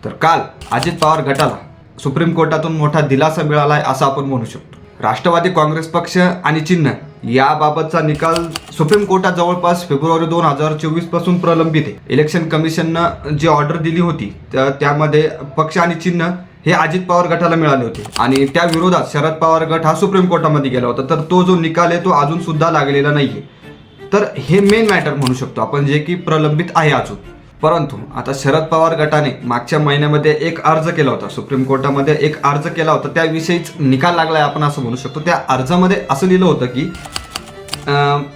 तर काल अजित पवार गटाला सुप्रीम कोर्टातून मोठा दिलासा मिळालाय असं आपण म्हणू शकतो. राष्ट्रवादी काँग्रेस पक्ष आणि चिन्ह याबाबतचा निकाल सुप्रीम कोर्टात जवळपास फेब्रुवारी 2024 पासून प्रलंबित आहे. इलेक्शन कमिशननं जी ऑर्डर दिली होती त्यामध्ये पक्ष आणि चिन्ह हे अजित पवार गटाला मिळाले होते आणि त्या विरोधात शरद पवार गट हा सुप्रीम कोर्टामध्ये गेला होता. तर तो जो निकाल आहे तो अजून सुद्धा लागलेला नाहीये. तर हे मेन मॅटर म्हणू शकतो आपण, जे की प्रलंबित आहे अजून. परंतु आता शरद पवार गटाने मागच्या महिन्यामध्ये एक अर्ज केला होता, सुप्रीम कोर्टामध्ये एक अर्ज केला होता, त्याविषयीच निकाल लागलाय आपण असं म्हणू शकतो. त्या अर्जामध्ये असं लिहिलं होतं की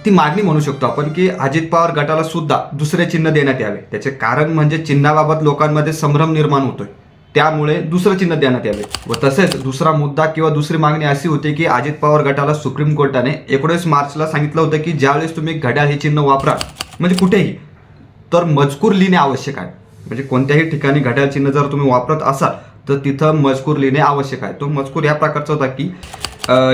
ती मागणी म्हणू शकतो आपण की अजित पवार गटाला सुद्धा दुसरे चिन्ह देण्यात यावे. त्याचे कारण म्हणजे चिन्हाबाबत लोकांमध्ये संभ्रम निर्माण होतोय, त्यामुळे दुसरं चिन्ह देण्यात यावे. व तसेच दुसरा मुद्दा किंवा दुसरी मागणी अशी होती की अजित पवार गटाला सुप्रीम कोर्टाने 19 मार्चला सांगितलं होतं की ज्यावेळेस तुम्ही घड्याळ हे चिन्ह वापरा, म्हणजे कुठेही, तर मजकूर लिहिणे आवश्यक आहे. म्हणजे कोणत्याही ठिकाणी घड्याळ चिन्ह जर तुम्ही वापरत असाल तर तिथं मजकूर लिहिणे आवश्यक आहे. तो मजकूर या प्रकारचा होता की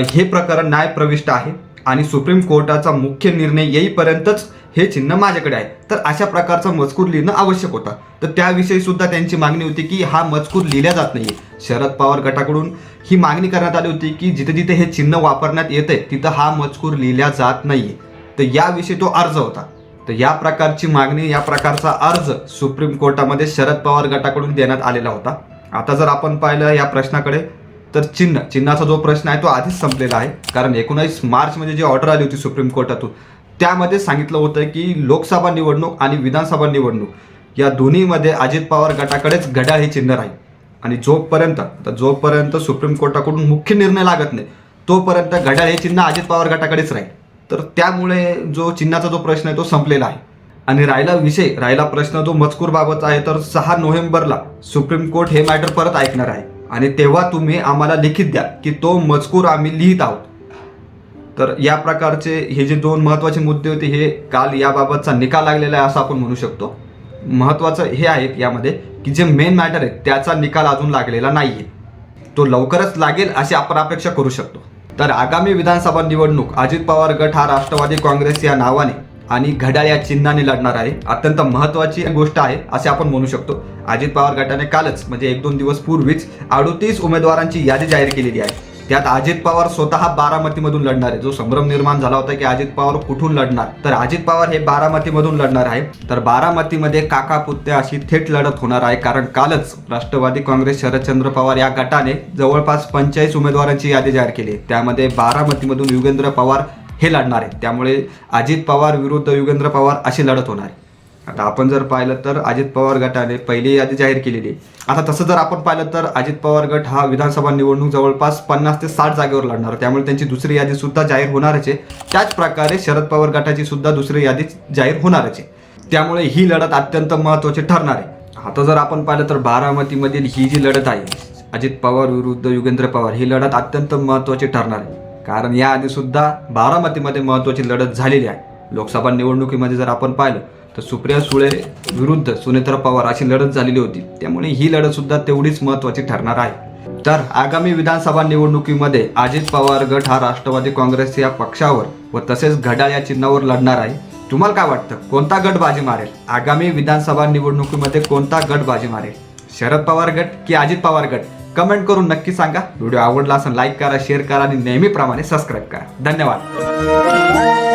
हे प्रकरण न्यायप्रविष्ट आहे आणि सुप्रीम कोर्टाचा मुख्य निर्णय येईपर्यंतच हे चिन्ह माझ्याकडे आहे. तर अशा प्रकारचा मजकूर लिहिणं आवश्यक होता. तर त्याविषयी सुद्धा त्यांची मागणी होती की हा मजकूर लिहिला जात नाहीये. शरद पवार गटाकडून ही मागणी करण्यात आली होती की जिथे जिथे हे चिन्ह वापरण्यात येते तिथं हा मजकूर लिहिला जात नाहीये. तर याविषयी तो अर्ज होता. तर या प्रकारची मागणी, या प्रकारचा अर्ज सुप्रीम कोर्टामध्ये शरद पवार गटाकडून देण्यात आलेला होता. आता जर आपण पाहिलं या प्रश्नाकडे, तर चिन्हाचा जो प्रश्न आहे तो आधीच संपलेला आहे. कारण 19 मार्च म्हणजे जी ऑर्डर आली होती सुप्रीम कोर्टातून त्यामध्ये सांगितलं होतं की लोकसभा निवडणूक आणि विधानसभा निवडणूक या दोन्हीमध्ये अजित पवार गटाकडेच घड्याळ हे चिन्ह राहील. आणि जोपर्यंत सुप्रीम कोर्टाकडून मुख्य निर्णय लागत नाही तोपर्यंत घड्याळ हे चिन्ह अजित पवार गटाकडेच राहील. तर त्यामुळे जो चिन्हाचा जो प्रश्न आहे तो संपलेला आहे. आणि राहिला प्रश्न जो मजकूरबाबत आहे, तर 6 नोव्हेंबरला सुप्रीम कोर्ट हे मॅटर परत ऐकणार आहे आणि तेव्हा तुम्ही आम्हाला लिखित द्या की तो मजकूर आम्ही लिहित आहोत. तर या प्रकारचे हे जे 2 महत्त्वाचे मुद्दे होते हे काल याबाबतचा निकाल लागलेला आहे असं आपण म्हणू शकतो. महत्त्वाचं हे आहे यामध्ये की जे मेन मॅटर आहे त्याचा निकाल अजून लागलेला नाहीये. तो लवकरच लागेल अशी आपण अपेक्षा करू शकतो. तर आगामी विधानसभा निवडणूक अजित पवार गट हा राष्ट्रवादी काँग्रेस या नावाने आणि घड्याळ या चिन्हाने लढणार आहे. अत्यंत महत्त्वाची गोष्ट आहे असे आपण म्हणू शकतो. अजित पवार गटाने कालच म्हणजे 1-2 दिवस पूर्वीच 38 उमेदवारांची यादी जाहीर केलेली आहे. त्यात अजित पवार स्वतः बारामतीमधून लढणार आहे. जो संभ्रम निर्माण झाला होता की अजित पवार कुठून लढणार, तर अजित पवार हे बारामतीमधून लढणार आहे. तर बारामतीमध्ये काका पुत्या अशी थेट लढत होणार आहे. कारण कालच राष्ट्रवादी काँग्रेस शरदचंद्र पवार या गटाने जवळपास 45 उमेदवारांची यादी जाहीर केली. त्यामध्ये बारामतीमधून युगेंद्र पवार हे लढणार आहेत. त्यामुळे अजित पवार विरुद्ध युगेंद्र पवार अशी लढत होणार आहे. आता आपण जर पाहिलं तर अजित पवार गटाने पहिली यादी जाहीर केलेली आहे. आता तसं जर आपण पाहिलं तर अजित पवार गट हा विधानसभा निवडणूक जवळपास 50 ते 60 जागेवर लढणार, त्यामुळे त्यांची दुसरी यादी सुद्धा जाहीर होणारच आहे. त्याच प्रकारे शरद पवार गटाची सुद्धा दुसरी यादी जाहीर होणारच आहे. त्यामुळे ही लढत अत्यंत महत्त्वाची ठरणार आहे. आता जर आपण पाहिलं तर बारामतीमधील ही जी लढत आहे अजित पवार विरुद्ध युगेंद्र पवार, ही लढत अत्यंत महत्त्वाची ठरणार आहे. कारण याआधी सुद्धा बारामतीमध्ये महत्त्वाची लढत झालेली आहे. लोकसभा निवडणुकीमध्ये जर आपण पाहिलं तर सुप्रिया सुळे विरुद्ध सुनेत्रा पवार अशी लढत झालेली होती. त्यामुळे ही लढत सुद्धा तेवढीच महत्त्वाची ठरणार आहे. तर आगामी विधानसभा निवडणुकीमध्ये अजित पवार गट हा राष्ट्रवादी काँग्रेस या पक्षावर व तसेच घड्याळ या चिन्हावर लढणार आहे. तुम्हाला काय वाटतं, कोणता गट बाजी मारेल? आगामी विधानसभा निवडणुकीमध्ये कोणता गट बाजी मारेल? शरद पवार गट की अजित पवार गट? कमेंट करून नक्की सांगा. व्हिडिओ आवडला असेल लाईक करा, शेअर करा आणि नेहमीप्रमाणे सबस्क्राईब करा. धन्यवाद.